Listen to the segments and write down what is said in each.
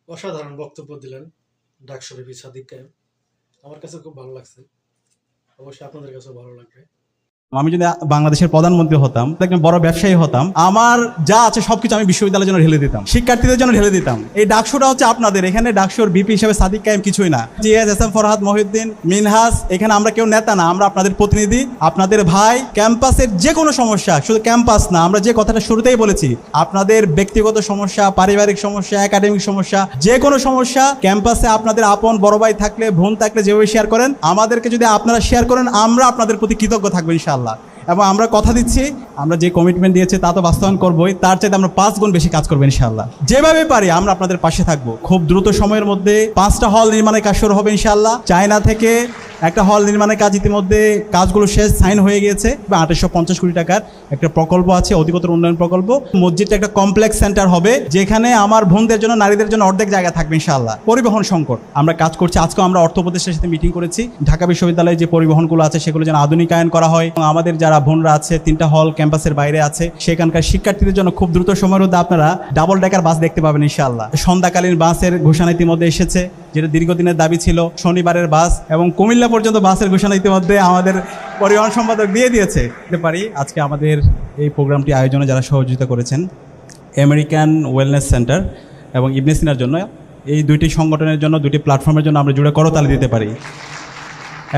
অসাধারণ বক্তব্য দিলেন ডাকসু বিপি সাদিক কায়েম। আমার কাছে খুব ভালো লাগছে, অবশ্যই আপনাদের কাছেও ভালো লাগবে। আমি যদি বাংলাদেশের প্রধানমন্ত্রী হতাম, একজন বড় ব্যবসায়ী হতাম, আমার যা আছে সবকিছু আমি বিশ্ববিদ্যালয়ের জন্য ঢেলে দিতাম, শিক্ষার্থীদের জন্য ঢেলে দিতাম। এই ডাকসুটা হচ্ছে আপনাদের, এখানে ডাকসুর বিপি হিসেবে সাদিক কায়েম কিছুই না। GS S M Farhad Mohiuddin Minhas, এখানে আমরা কেউ নেতা না, আমরা আপনাদের প্রতিনিধি, আপনাদের ভাই। ক্যাম্পাসের যে কোনো সমস্যা, শুধু ক্যাম্পাস না, আমরা যে কথাটা শুরুতেই বলেছি, আপনাদের ব্যক্তিগত সমস্যা, পারিবারিক সমস্যা, একাডেমিক সমস্যা, যে কোনো সমস্যা ক্যাম্পাসে আপনাদের আপন বড় ভাই থাকলে, বোন থাকলে যেভাবে শেয়ার করেন, আমাদেরকে যদি আপনারা শেয়ার করেন, আমরা আপনাদের প্রতি কৃতজ্ঞ থাকবো ইনশাআল্লাহ। এবং আমরা কথা দিচ্ছি, আমরা যে কমিটমেন্ট দিয়েছি তা তো বাস্তবায়ন করবোই, তার চাইতে আমরা 5 গুণ বেশি কাজ করবো ইনশাআল্লাহ। যেভাবে পারি আমরা আপনাদের পাশে থাকবো। খুব দ্রুত সময়ের মধ্যে 5টা হল নির্মাণের কাজ শুরু হবে ইনশাআল্লাহ। চায়না থেকে একটা হল নির্মাণের কাজ ইতিমধ্যে কাজগুলো শেষ, সাইন হয়ে গিয়েছে। 2850 কোটি টাকার একটা প্রকল্প আছে, অধিকতর উন্নয়ন প্রকল্প। মসজিদটা একটা কমপ্লেক্স সেন্টার হবে, যেখানে আমার বোনদের জন্য, নারীদের জন্য অর্ধেক জায়গা থাকবে ইনশাআল্লাহ। পরিবহন সংকট আমরা কাজ করছি, আজকেও আমরা অর্থ উপদেষ্টার সাথে মিটিং করেছি। ঢাকা বিশ্ববিদ্যালয়ে যে পরিবহনগুলো আছে সেগুলো যেন আধুনিকায়ন করা হয়। এবং আমাদের যারা বোনরা আছে, 3টা হল ক্যাম্পাসের বাইরে আছে, সেখানকার শিক্ষার্থীদের জন্য খুব দ্রুত সময়ের মধ্যে আপনারা ডাবল ডেকার বাস দেখতে পাবেন ইনশাআল্লাহ। সন্ধ্যাকালীন বাসের ঘোষণা ইতিমধ্যে এসেছে, যেটা দীর্ঘদিনের দাবি ছিল, শনিবারের বাস, এবং কুমিল্লা পর্যন্ত বাসের ঘোষণা ইতিমধ্যে আমাদের পরিবহন সম্পাদক দিয়ে দিয়েছে। পারি আজকে আমাদের এই প্রোগ্রামটি আয়োজনে যারা সহযোগিতা করেছেন, আমেরিকান ওয়েলনেস সেন্টার এবং ইবনে সিনার জন্য, এই দুইটি সংগঠনের জন্য, দুটি প্ল্যাটফর্মের জন্য আমরা জুড়ে করতালি দিতে পারি।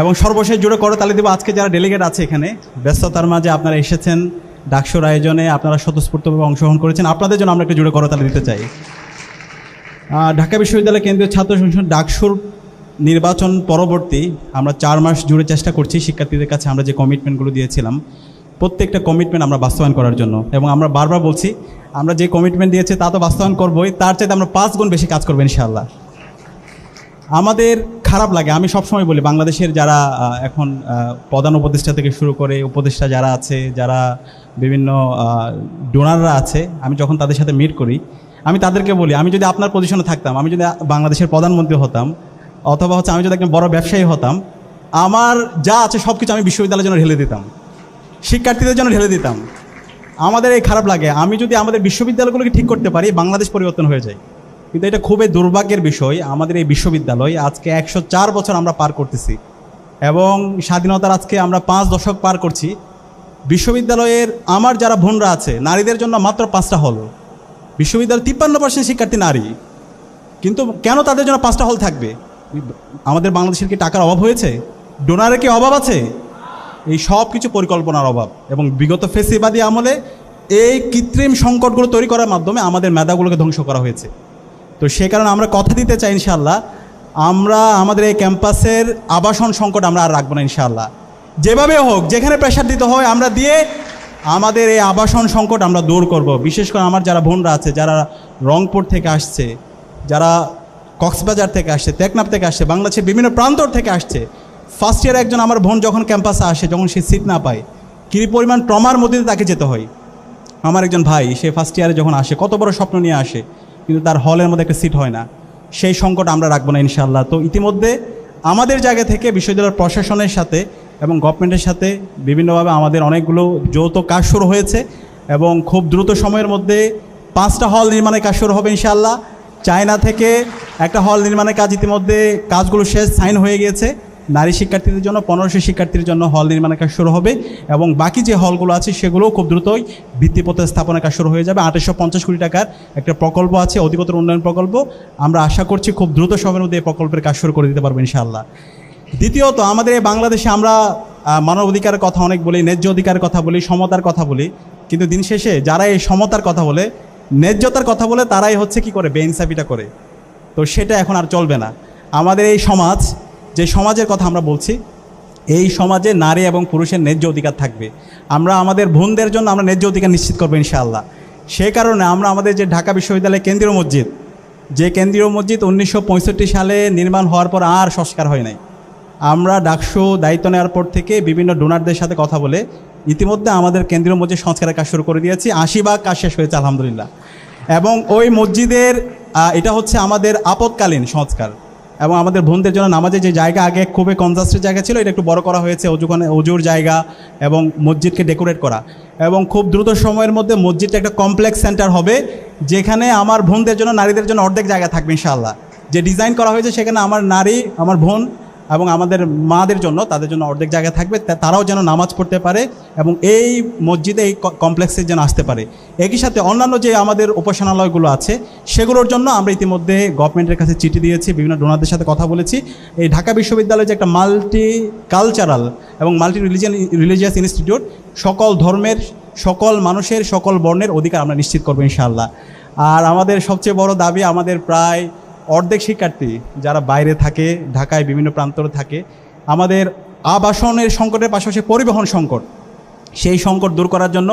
এবং সর্বশেষ জুড়ে করতালি দেব আজকে যারা ডেলিগেট আছে এখানে, ব্যস্ততার মাঝে আপনারা এসেছেন, ডাকসুর আয়োজনে আপনারা স্বতঃস্ফূর্তভাবে অংশগ্রহণ করেছেন, আপনাদের জন্য আমরা একটা জুড়ে করতালি দিতে চাই। ঢাকা বিশ্ববিদ্যালয় কেন্দ্রীয় ছাত্র সংসদ ডাকসুর নির্বাচন পরবর্তী আমরা 4 মাস জুড়ে চেষ্টা করছি শিক্ষার্থীদের কাছে আমরা যে কমিটমেন্টগুলো দিয়েছিলাম, প্রত্যেকটা কমিটমেন্ট আমরা বাস্তবায়ন করার জন্য। এবং আমরা বারবার বলছি, আমরা যে কমিটমেন্ট দিয়েছি তা তো বাস্তবায়ন করবোই, তার চাইতে আমরা 5 গুণ বেশি কাজ করবো ইনশাআল্লাহ। আমাদের খারাপ লাগে, আমি সবসময় বলি, বাংলাদেশের যারা এখন প্রধান উপদেষ্টা থেকে শুরু করে উপদেষ্টা যারা আছে, যারা বিভিন্ন ডোনাররা আছে, আমি যখন তাদের সাথে মিট করি, আমি তাদেরকে বলি, আমি যদি আপনার পজিশনে থাকতাম, আমি যদি বাংলাদেশের প্রধানমন্ত্রী হতাম, অথবা আমি যদি একজন বড় ব্যবসায়ী হতাম, আমার যা আছে সব কিছু আমি বিশ্ববিদ্যালয়ের জন্য ঢেলে দিতাম, শিক্ষার্থীদের জন্য ঢেলে দিতাম। আমাদের এই খারাপ লাগে, আমি যদি আমাদের বিশ্ববিদ্যালয়গুলোকে ঠিক করতে পারি, বাংলাদেশ পরিবর্তন হয়ে যায়। কিন্তু এটা খুবই দুর্ভাগ্যের বিষয়, আমাদের এই বিশ্ববিদ্যালয় আজকে 104 বছর আমরা পার করতেছি, এবং স্বাধীনতার আজকে আমরা 5 দশক পার করছি। বিশ্ববিদ্যালয়ের আমার যারা বোনরা আছে, নারীদের জন্য মাত্র 5টা হল। বিশ্ববিদ্যালয় 53% শিক্ষার্থী নারী, কিন্তু কেন তাদের জন্য 5টা হল থাকবে? আমাদের বাংলাদেশের কি টাকার অভাব হয়েছে? ডোনারের কি অভাব আছে? এই সব কিছু পরিকল্পনার অভাব। এবং বিগত ফেসিবাদী আমলে এই কৃত্রিম সংকটগুলো তৈরি করার মাধ্যমে আমাদের মেধাগুলোকে ধ্বংস করা হয়েছে। তো সে কারণে আমরা কথা দিতে চাই ইনশাআল্লাহ, আমরা আমাদের এই ক্যাম্পাসের আবাসন সংকট আমরা আর রাখবো না ইনশাআল্লাহ। যেভাবে হোক, যেখানে প্রেশার দিতে হয় আমরা দিয়ে আমাদের এই আবাসন সংকট আমরা দূর করব। বিশেষ করে আমার যারা বোনরা আছে, যারা রংপুর থেকে আসছে, যারা কক্সবাজার থেকে আসছে, টেকনাফ থেকে আসছে, বাংলাদেশের বিভিন্ন প্রান্তর থেকে আসছে। ফার্স্ট ইয়ার একজন আমার বোন যখন ক্যাম্পাসে আসে, যখন সে সিট না পায়, কী পরিমাণ ট্রমার মধ্যে তাকে যেতে হয়। আমার একজন ভাই, সে ফার্স্ট ইয়ারে যখন আসে, কত বড় স্বপ্ন নিয়ে আসে, কিন্তু তার হলের মধ্যে একটা সিট হয় না। সেই সংকট আমরা রাখবো না ইনশাআল্লাহ। তো ইতিমধ্যে আমাদের জায়গা থেকে বিশ্ববিদ্যালয়ের প্রশাসনের সাথে এবং গভর্নমেন্টের সাথে বিভিন্নভাবে আমাদের অনেকগুলো যৌথ কাজ শুরু হয়েছে, এবং খুব দ্রুত সময়ের মধ্যে 5টা হল নির্মাণের কাজ শুরু হবে ইনশাআল্লাহ। চায়না থেকে একটা হল নির্মাণের কাজ ইতিমধ্যে কাজগুলো শেষ, সাইন হয়ে গিয়েছে। নারী শিক্ষার্থীদের জন্য 1500 শিক্ষার্থীর জন্য হল নির্মাণের কাজ শুরু হবে, এবং বাকি যে হলগুলো আছে সেগুলোও খুব দ্রুতই ভিত্তিপ্রস্তর স্থাপনের কাজ শুরু হয়ে যাবে। 2850 কোটি টাকার একটা প্রকল্প আছে, অধিকতর উন্নয়ন প্রকল্প। আমরা আশা করছি খুব দ্রুত সময়ের মধ্যে এই প্রকল্পের কাজ শুরু করে দিতে পারবো ইনশাআল্লাহ। দ্বিতীয়ত, আমাদের এই বাংলাদেশে আমরা মানব অধিকারের কথা অনেক বলি, ন্যায্য অধিকারের কথা বলি, সমতার কথা বলি, কিন্তু দিন শেষে যারা এই সমতার কথা বলে, ন্যায্যতার কথা বলে, তারাই হচ্ছে কি করে, বেইনসাফিটা করে। তো সেটা এখন আর চলবে না। আমাদের এই সমাজ, যে সমাজের কথা আমরা বলছি, এই সমাজে নারী এবং পুরুষের ন্যায্য অধিকার থাকবে। আমরা আমাদের বোনদের জন্য আমরা ন্যায্য অধিকার নিশ্চিত করবো ইনশাআল্লাহ। সেই কারণে আমরা আমাদের যে ঢাকা বিশ্ববিদ্যালয়ের কেন্দ্রীয় মসজিদ, যে কেন্দ্রীয় মসজিদ 1965 সালে নির্মাণ হওয়ার পর আর সংস্কার হয় নাই, আমরা ডাকসু দায়িত্ব নেওয়ার পর থেকে বিভিন্ন ডোনারদের সাথে কথা বলে ইতিমধ্যে আমাদের কেন্দ্রীয় মসজিদ সংস্কারের কাজ শুরু করে দিয়েছি। 80% কাজ শেষ হয়েছে আলহামদুলিল্লাহ। এবং ওই মসজিদের এটা হচ্ছে আমাদের আপৎকালীন সংস্কার। এবং আমাদের বোনদের জন্য নামাজের যে জায়গা আগে খুবই কনজাস্টের জায়গা ছিল, এটা একটু বড় করা হয়েছে, অজুর জায়গা এবং মসজিদকে ডেকোরেট করা। এবং খুব দ্রুত সময়ের মধ্যে মসজিদটা একটা কমপ্লেক্স সেন্টার হবে, যেখানে আমার বোনদের জন্য, নারীদের জন্য অর্ধেক জায়গা থাকবে ইনশাআল্লাহ। যে ডিজাইন করা হয়েছে সেখানে আমার নারী, আমার বোন এবং আমাদের মাদের জন্য, তাদের জন্য অর্ধেক জায়গা থাকবে, তারাও যেন নামাজ পড়তে পারে এবং এই মসজিদে, এই কমপ্লেক্সে যেন আসতে পারে। একই সাথে অন্যান্য যে আমাদের উপাসনালয়গুলো আছে সেগুলোর জন্য আমরা ইতিমধ্যে গভর্নমেন্টের কাছে চিঠি দিয়েছি, বিভিন্ন ডোনারদের সাথে কথা বলেছি। এই ঢাকা বিশ্ববিদ্যালয়ে যে একটা মাল্টি কালচারাল এবং মাল্টি রিলিজিয়াস ইনস্টিটিউট, সকল ধর্মের, সকল মানুষের, সকল বর্ণের অধিকার আমরা নিশ্চিত করবো ইনশাআল্লাহ। আর আমাদের সবচেয়ে বড় দাবি, আমাদের প্রায় অর্ধেক শিক্ষার্থী যারা বাইরে থাকে, ঢাকায় বিভিন্ন প্রান্তরে থাকে, আমাদের আবাসনের সংকটের পাশাপাশি পরিবহন সংকট, সেই সংকট দূর করার জন্য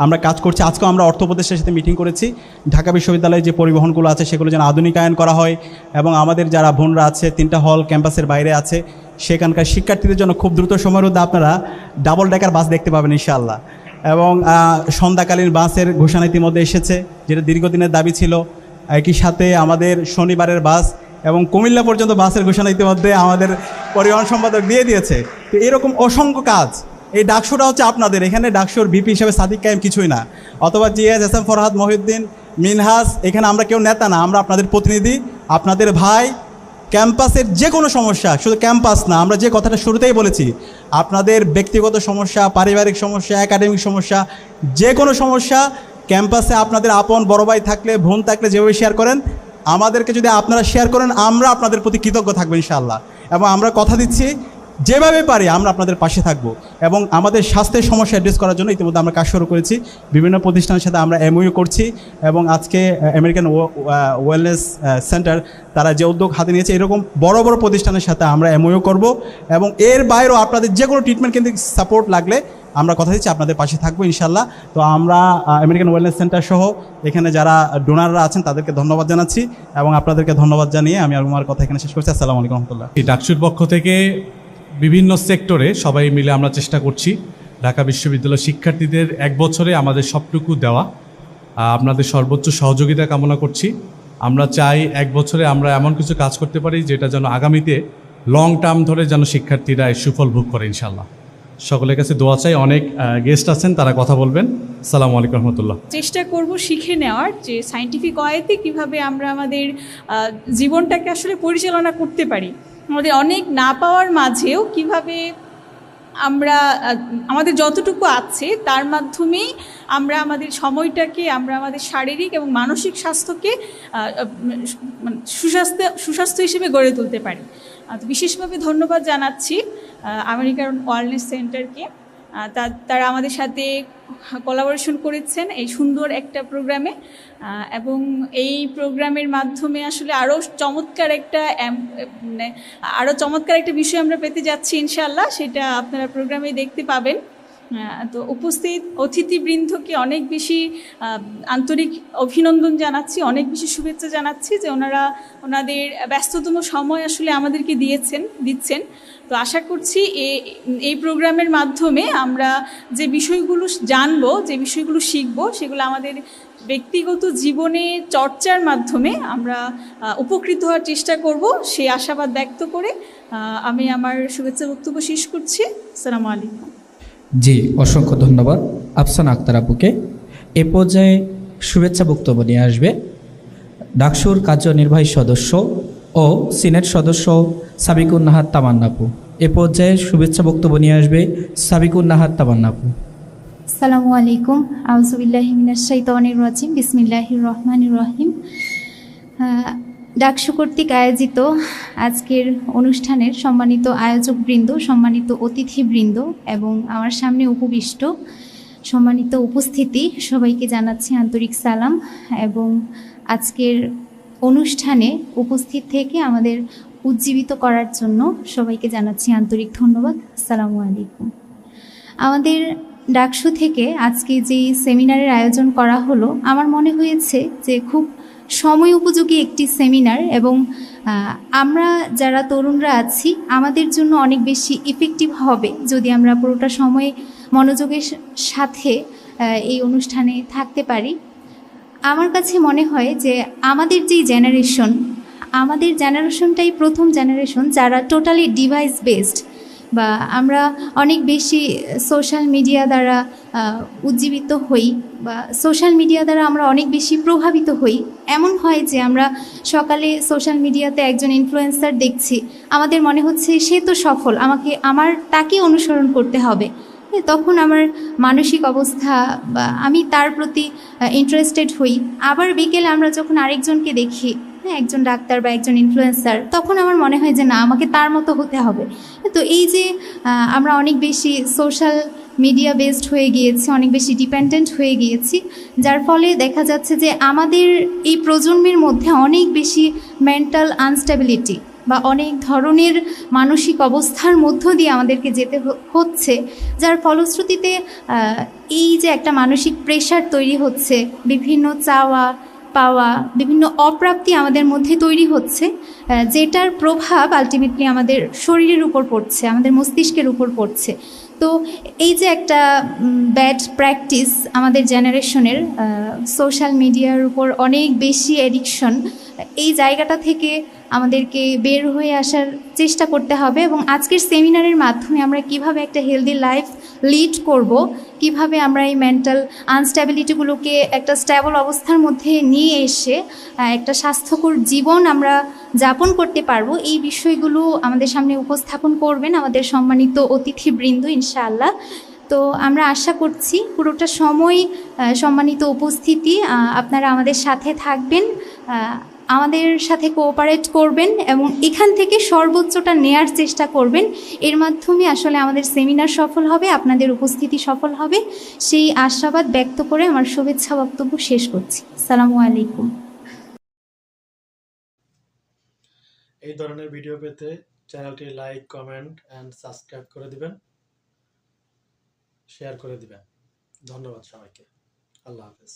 আমরা কাজ করছি। আজকেও আমরা অর্থ উপদেষ্টার সাথে মিটিং করেছি, ঢাকা বিশ্ববিদ্যালয়ে যে পরিবহনগুলো আছে সেগুলো যেন আধুনিকায়ন করা হয় এবং আমাদের যারা বোনরা আছে 3টা হল ক্যাম্পাসের বাইরে আছে, সেখানকার শিক্ষার্থীদের জন্য খুব দ্রুত সময়ের মধ্যে আপনারা ডাবল ডেকার বাস দেখতে পাবেন ইনশাআল্লাহ। এবং সন্ধ্যাকালীন বাসের ঘোষণা ইতিমধ্যে এসেছে, যেটা দীর্ঘদিনের দাবি ছিল। একই সাথে আমাদের শনিবারের বাস এবং কুমিল্লা পর্যন্ত বাসের ঘোষণা ইতিমধ্যে আমাদের পরিবহন সম্পাদক দিয়ে দিয়েছে। তো এরকম অসংখ্য কাজ, এই ডাকসুটা হচ্ছে আপনাদের, এখানে ডাকসুর বিপি হিসেবে সাদিক কায়েম কিছুই না, অথবা GS S M Farhad Mohiuddin Minhas, এখানে আমরা কেউ নেতা না, আমরা আপনাদের প্রতিনিধি, আপনাদের ভাই। ক্যাম্পাসের যে কোনো সমস্যা, শুধু ক্যাম্পাস না, আমরা যে কথাটা শুরুতেই বলেছি, আপনাদের ব্যক্তিগত সমস্যা, পারিবারিক সমস্যা, একাডেমিক সমস্যা, যে কোনো সমস্যা ক্যাম্পাসে আপনাদের আপন বড় ভাই থাকলে, বোন থাকলে যেভাবে শেয়ার করেন, আমাদেরকে যদি আপনারা শেয়ার করেন, আমরা আপনাদের প্রতি কৃতজ্ঞ থাকবো ইনশাআল্লাহ। এবং আমরা কথা দিচ্ছি, যেভাবে পারি আমরা আপনাদের পাশে থাকবো। এবং আমাদের স্বাস্থ্যের সমস্যা অ্যাড্রেস করার জন্য ইতিমধ্যে আমরা কাজ শুরু করেছি, বিভিন্ন প্রতিষ্ঠানের সাথে আমরা এমওইউ করছি। এবং আজকে আমেরিকান ওয়েলনেস সেন্টার তারা যে উদ্যোগ হাতে নিয়েছে, এরকম বড় বড় প্রতিষ্ঠানের সাথে আমরা এমওইউ করব। এবং এর বাইরেও আপনাদের যে কোনো ট্রিটমেন্ট কিন্তু সাপোর্ট লাগলে আমরা কথা দিচ্ছি আপনাদের পাশে থাকবো ইনশাআল্লাহ। তো আমরা আমেরিকান ওয়েলনেস সেন্টার সহ এখানে যারা ডোনাররা আছেন তাদেরকে ধন্যবাদ জানাচ্ছি এবং আপনাদেরকে ধন্যবাদ জানিয়ে আমি আমার কথা এখানে শেষ করছি। আসসালামু আলাইকুম রহমতুল্লাহ। এই ডাকসুর পক্ষ থেকে বিভিন্ন সেক্টরে সবাই মিলে আমরা চেষ্টা করছি ঢাকা বিশ্ববিদ্যালয় শিক্ষার্থীদের 1 বছরে আমাদের সবটুকু দেওয়া, আপনাদের সর্বোচ্চ সহযোগিতা কামনা করছি। আমরা চাই 1 বছরে আমরা এমন কিছু কাজ করতে পারি যেটা যেন আগামীতে লং টার্ম ধরে যেন শিক্ষার্থীরা এর সুফল ভোগ করে ইনশাল্লাহ। সকলের কাছে দোয়া চাই। অনেক গেস্ট আছেন, তারা কথা বলবেন। আসসালামু আলাইকুম রহমতুল্লাহ। চেষ্টা করব শিখে নেওয়ার যে সায়েন্টিফিক ওয়েতে কীভাবে আমরা আমাদের জীবনটাকে আসলে পরিচালনা করতে পারি, আমাদের অনেক না পাওয়ার মাঝেও কিভাবে আমরা আমাদের যতটুকু আছে তার মাধ্যমেই আমরা আমাদের সময়টাকে, আমরা আমাদের শারীরিক এবং মানসিক স্বাস্থ্যকে সুস্বাস্থ্য হিসেবে গড়ে তুলতে পারি। তো বিশেষভাবে ধন্যবাদ জানাচ্ছি আমেরিকান ওয়েলনেস সেন্টারকে, তারা আমাদের সাথে কোলাবোরেশন করেছেন এই সুন্দর একটা প্রোগ্রামে। এবং এই প্রোগ্রামের মাধ্যমে আসলে আরও চমৎকার একটা বিষয় আমরা পেতে যাচ্ছি ইনশাআল্লাহ, সেটা আপনারা প্রোগ্রামে দেখতে পাবেন। তো উপস্থিত অতিথিবৃন্দকে অনেক বেশি আন্তরিক অভিনন্দন জানাচ্ছি, অনেক বেশি শুভেচ্ছা জানাচ্ছি যে ওনাদের ব্যস্ততম সময় আসলে আমাদেরকে দিচ্ছেন। তো আশা করছি এই প্রোগ্রামের মাধ্যমে আমরা যে বিষয়গুলো জানবো, যে বিষয়গুলো শিখবো, সেগুলো আমাদের ব্যক্তিগত জীবনে চর্চার মাধ্যমে আমরা উপকৃত হওয়ার চেষ্টা করব, সেই আশাবাদ ব্যক্ত করে আমি আমার শুভেচ্ছা বক্তব্য শেষ করছি। আসসালামু আলাইকুম। জি, অসংখ্য ধন্যবাদ আফসানা আক্তার আপুকে। এ পর্যায়ে শুভেচ্ছা বক্তব্য নিয়ে আসবে ডাকসুর কার্যনির্বাহী সদস্য ও সিনেট সদস্য সাবিকুন নাহার তামান্না আপু। এ পর্যায়ে শুভেচ্ছা বক্তব্য নিয়ে আসবে সাবিকুন নাহার তামান্না আপু। আসসালামু আলাইকুম। আউযুবিল্লাহি মিনাশ শাইতানির রাজিম। বিসমিল্লাহির রহমানির রহিম। ডাকসু কর্তৃক আয়োজিত আজকের অনুষ্ঠানের সম্মানিত আয়োজকবৃন্দ, সম্মানিত অতিথিবৃন্দ এবং আমার সামনে উপবিষ্ট সম্মানিত উপস্থিতি, সবাইকে জানাচ্ছি আন্তরিক সালাম এবং আজকের অনুষ্ঠানে উপস্থিত থেকে আমাদের উজ্জীবিত করার জন্য সবাইকে জানাচ্ছি আন্তরিক ধন্যবাদ। আসসালামু আলাইকুম। আমাদের ডাকসু থেকে আজকে যেই সেমিনারের আয়োজন করা হলো, আমার মনে হয়েছে যে খুব সময় উপযোগী একটি সেমিনার এবং আমরা যারা তরুণরা আছি আমাদের জন্য অনেক বেশি ইফেক্টিভ হবে যদি আমরা পুরোটা সময় মনোযোগের সাথে এই অনুষ্ঠানে থাকতে পারি। আমার কাছে মনে হয় যে আমাদের যেই জেনারেশন, আমাদের জেনারেশনটাই প্রথম জেনারেশন যারা টোটালি ডিভাইস বেসড, বা আমরা অনেক বেশি সোশ্যাল মিডিয়া দ্বারা উজ্জীবিত হই, বা সোশ্যাল মিডিয়া দ্বারা আমরা অনেক বেশি প্রভাবিত হই। এমন হয় যে আমরা সকালে সোশ্যাল মিডিয়াতে একজন ইনফ্লুয়েন্সার দেখছি, আমাদের মনে হচ্ছে সে তো সফল, আমার তাকে অনুসরণ করতে হবে। তখন আমার মানসিক অবস্থা বা আমি তার প্রতি ইন্টারেস্টেড হই। আবার বিকেলে আমরা যখন আরেকজনকে দেখি, একজন ডাক্তার বা একজন ইনফ্লুয়েন্সার, তখন আমার মনে হয় যে না, আমাকে তার মতো হতে হবে। তো এই যে আমরা অনেক বেশি সোশ্যাল মিডিয়া বেসড হয়ে গিয়েছি, অনেক বেশি ডিপেন্ডেন্ট হয়ে গিয়েছি, যার ফলে দেখা যাচ্ছে যে আমাদের এই প্রজন্মের মধ্যে অনেক বেশি মেন্টাল আনস্টেবিলিটি বা অনেক ধরনের মানসিক অবস্থার মধ্য দিয়ে আমাদেরকে যেতে হচ্ছে, যার ফলশ্রুতিতে এই যে একটা মানসিক প্রেশার তৈরি হচ্ছে, বিভিন্ন চাওয়া পাওয়া, বিভিন্ন অপ্রাপ্তি আমাদের মধ্যে তৈরি হচ্ছে, যেটার প্রভাব আলটিমেটলি আমাদের শরীরের উপর পড়ছে, আমাদের মস্তিষ্কের উপর পড়ছে। তো এই যে একটা ব্যাড প্র্যাকটিস আমাদের জেনারেশনের, সোশ্যাল মিডিয়ার উপর অনেক বেশি অ্যাডিকশন, এই জায়গাটা থেকে আমাদেরকে বের হয়ে আসার চেষ্টা করতে হবে। এবং আজকের সেমিনারের মাধ্যমে আমরা কিভাবে একটা হেলদি লাইফ লিড করব, কিভাবে আমরা এই মেন্টাল আনস্টেবিলিটিগুলোকে একটা স্টেবল অবস্থার মধ্যে নিয়ে এসে একটা স্বাস্থ্যকর জীবন আমরা যাপন করতে পারবো, এই বিষয়গুলো আমাদের সামনে উপস্থাপন করবেন আমাদের সম্মানিত অতিথিবৃন্দ ইনশাআল্লাহ। তো আমরা আশা করছি পুরোটা সময় সম্মানিত উপস্থিতি আপনারা আমাদের সাথে থাকবেন, আমাদের সাথে কোঅপারেট করবেন এবং এখান থেকে সর্বোচ্চটা নেয়ার চেষ্টা করবেন। এর মাধ্যমে আসলে আমাদের সেমিনার সফল হবে, আপনাদের উপস্থিতি সফল হবে, সেই আশাবাদ ব্যক্ত করে আমার শুভেচ্ছা বক্তব্য শেষ করছি। আসসালামু আলাইকুম। এই ধরনের ভিডিও পেতে চ্যানেলটি লাইক, কমেন্ট অ্যান্ড সাবস্ক্রাইব করে দিবেন, শেয়ার করে দিবেন। ধন্যবাদ সবাইকে। আল্লাহ হাফেজ।